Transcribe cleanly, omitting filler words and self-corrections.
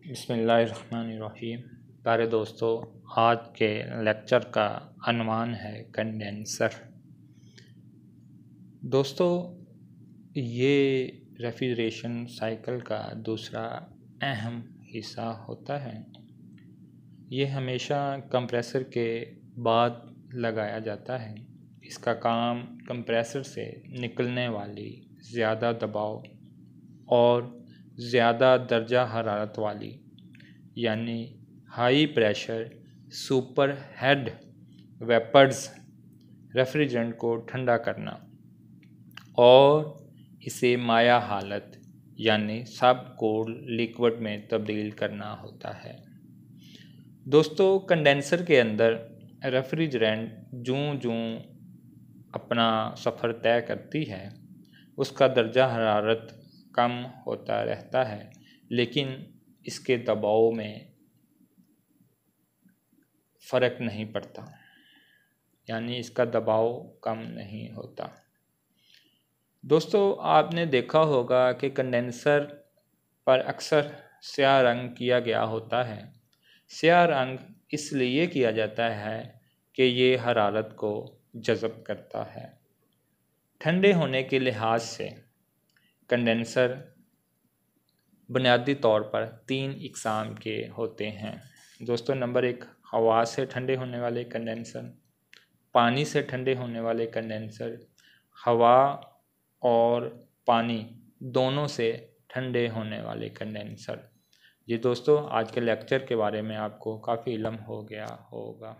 बिस्मिल्लाहिर्रहमानिर्रहीम। प्यारे दोस्तों, आज के लेक्चर का अन्वान है कंडेंसर। दोस्तों, ये रेफ्रिजरेशन साइकिल का दूसरा अहम हिस्सा होता है। ये हमेशा कंप्रेसर के बाद लगाया जाता है। इसका काम कंप्रेसर से निकलने वाली ज़्यादा दबाव और ज़्यादा दर्जा हरारत वाली यानी high pressure superheated vapours refrigerant को ठंडा करना और इसे माया हालत यानी सब कोल्ड लिक्विड में तब्दील करना होता है। दोस्तों, कंडेंसर के अंदर रेफ्रिजरेंट जूं जूं अपना सफ़र तय करती है उसका दर्जा हरारत कम होता रहता है, लेकिन इसके दबाव में फ़र्क नहीं पड़ता, यानी इसका दबाव कम नहीं होता। दोस्तों, आपने देखा होगा कि कंडेंसर पर अक्सर स्याह रंग किया गया होता है। स्याह रंग इसलिए किया जाता है कि ये हरारत को जज़ब करता है। ठंडे होने के लिहाज से कंडेंसर बुनियादी तौर पर 3 इक़साम के होते हैं। दोस्तों, नंबर 1 हवा से ठंडे होने वाले कंडेंसर, पानी से ठंडे होने वाले कंडेंसर, हवा और पानी दोनों से ठंडे होने वाले कंडेंसर। जी दोस्तों, आज के लेक्चर के बारे में आपको काफ़ी इल्म हो गया होगा।